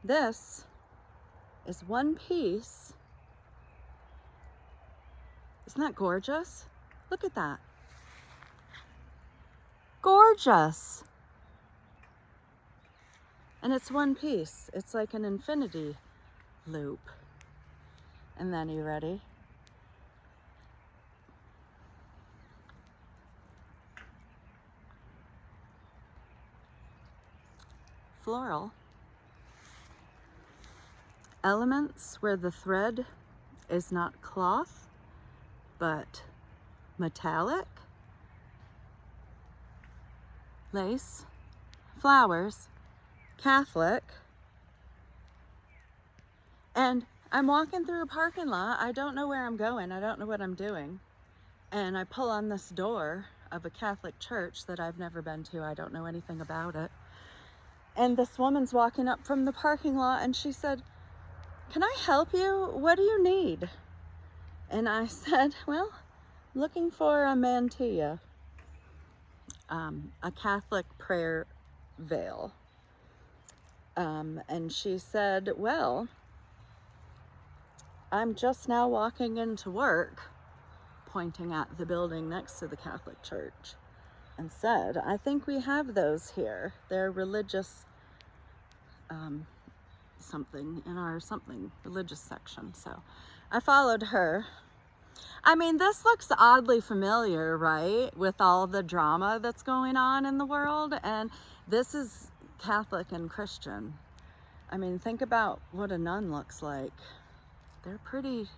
This is one piece. Isn't that gorgeous? Look at that. Gorgeous. And it's one piece. It's like an infinity loop. And then, you ready? Floral. Elements where the thread is not cloth, but metallic. Lace, flowers, Catholic. And I'm walking through a parking lot. I don't know where I'm going. I don't know what I'm doing. And I pull on this door of a Catholic church that I've never been to. I don't know anything about it. And this woman's walking up from the parking lot and she said, "Can I help you? What do you need?" And I said, "Well, looking for a mantilla, a Catholic prayer veil." And she said, "Well, I'm just now walking into work," pointing at the building next to the Catholic church, and said, "I think we have those here. They're religious something in our religious section." So I followed her. I mean, this looks oddly familiar, right? With all the drama that's going on in the world. And this is Catholic and Christian. I mean, think about what a nun looks like. They're pretty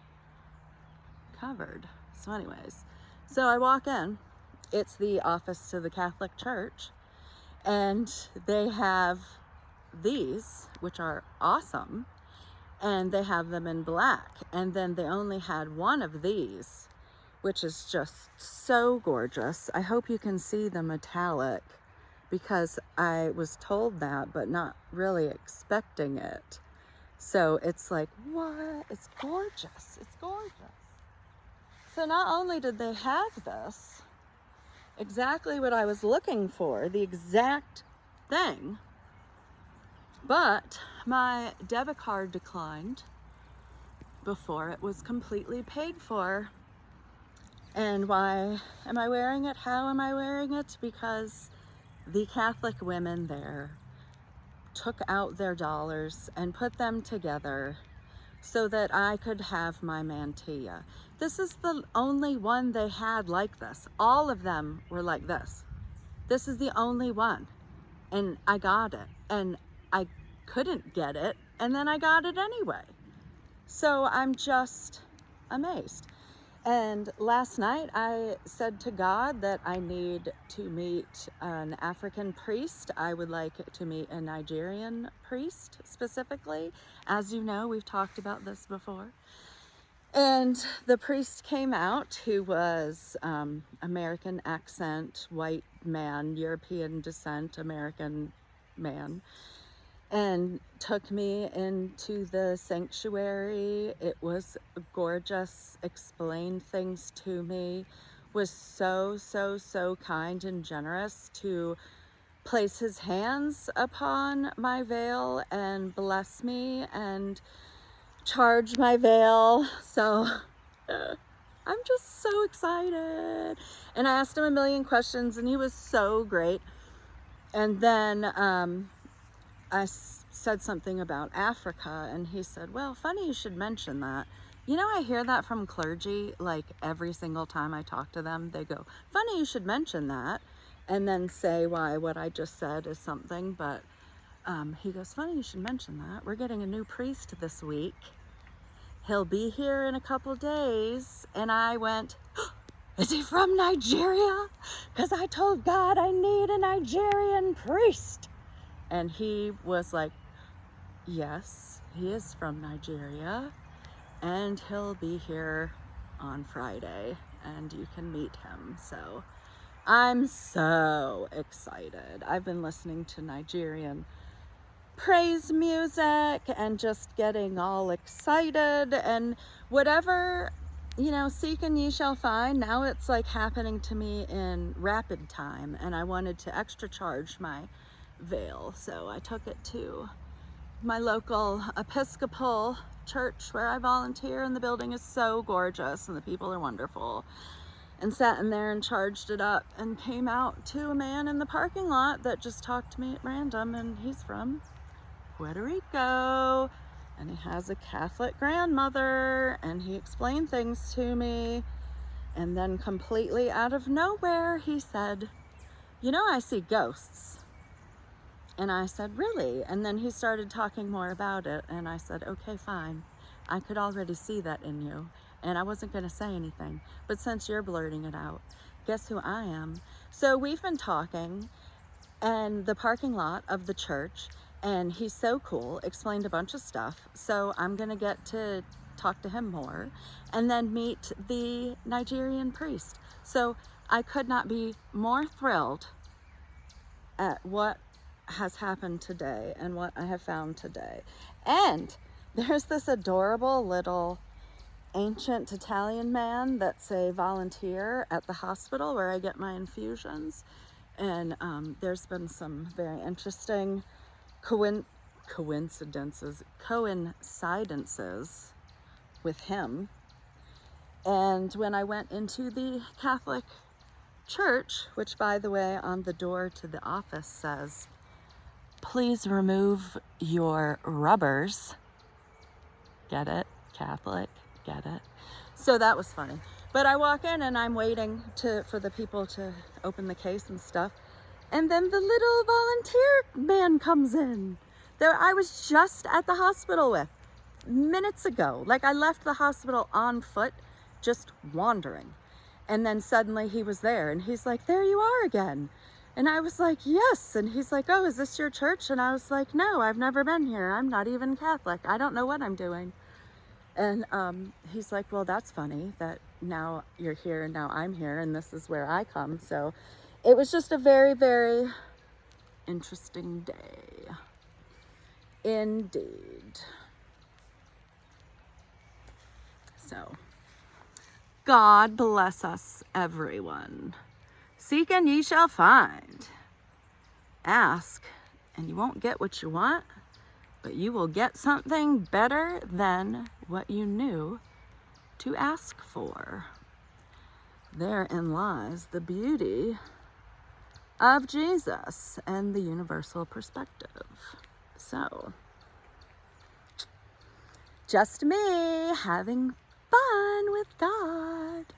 covered. So anyways, so I walk in. It's the office to the Catholic Church. And they have these, which are awesome. And they have them in black. And then they only had one of these, which is just so gorgeous. I hope you can see the metallic, because I was told that, but not really expecting it. So it's like, what? It's gorgeous. It's gorgeous. So not only did they have this, exactly what I was looking for, the exact thing, but my debit card declined before it was completely paid for. And why am I wearing it? How am I wearing it? Because the Catholic women there took out their dollars and put them together so that I could have my mantilla. This is the only one they had like this. All of them were like this. This is the only one. And I got it. And I couldn't get it. And then I got it anyway. So I'm just amazed. And last night I said to God that I need to meet an African priest. I would like to meet a Nigerian priest specifically. As you know, we've talked about this before. And the priest came out, who was American accent, white man, European descent, American man, and took me into the sanctuary. It was gorgeous, explained things to me, was so kind and generous to place his hands upon my veil and bless me and charge my veil. So I'm just so excited. And I asked him a million questions and he was so great. And then I said something about Africa and he said, "Well, funny you should mention that. You know, I hear that from clergy, like every single time I talk to them, they go, 'Funny you should mention that,' and then say why what I just said is something." But he goes, "Funny you should mention that. We're getting a new priest this week. He'll be here in a couple days." And I went, "Is he from Nigeria? Because I told God I need a Nigerian priest." And he was like, "Yes, he is from Nigeria and he'll be here on Friday and you can meet him." So I'm so excited. I've been listening to Nigerian praise music and just getting all excited, and whatever, you know, seek and ye shall find. Now it's like happening to me in rapid time, and I wanted to extra charge my veil, so I took it to my local Episcopal church where I volunteer, and the building is so gorgeous and the people are wonderful. And sat in there and charged it up and came out to a man in the parking lot that just talked to me at random, and he's from Puerto Rico and he has a Catholic grandmother, and he explained things to me, and then completely out of nowhere he said, "You know, I see ghosts." And I said, "Really?" And then he started talking more about it, and I said, "Okay, fine. I could already see that in you." And I wasn't going to say anything, but since you're blurting it out, guess who I am? So we've been talking in the parking lot of the church, and he's so cool, explained a bunch of stuff. So I'm going to get to talk to him more and then meet the Nigerian priest. So I could not be more thrilled at what has happened today and what I have found today. And there's this adorable little ancient Italian man that's a volunteer at the hospital where I get my infusions, and there's been some very interesting coincidences with him. And when I went into the Catholic church, which by the way on the door to the office says, "Please remove your rubbers." Get it? Catholic. Get it? So that was funny. But I walk in and I'm waiting for the people to open the case and stuff. And then the little volunteer man comes in. There I was just at the hospital with minutes ago. Like I left the hospital on foot, just wandering. And then suddenly he was there and he's like, "There you are again." And I was like, "Yes." And he's like, "Oh, is this your church?" And I was like, "No, I've never been here. I'm not even Catholic. I don't know what I'm doing." And he's like, "Well, that's funny that now you're here and now I'm here and this is where I come." So it was just a very, very interesting day. Indeed. So God bless us, everyone. Seek and ye shall find. Ask and you won't get what you want, but you will get something better than what you knew to ask for. Therein lies the beauty of Jesus and the universal perspective. So, just me having fun with God.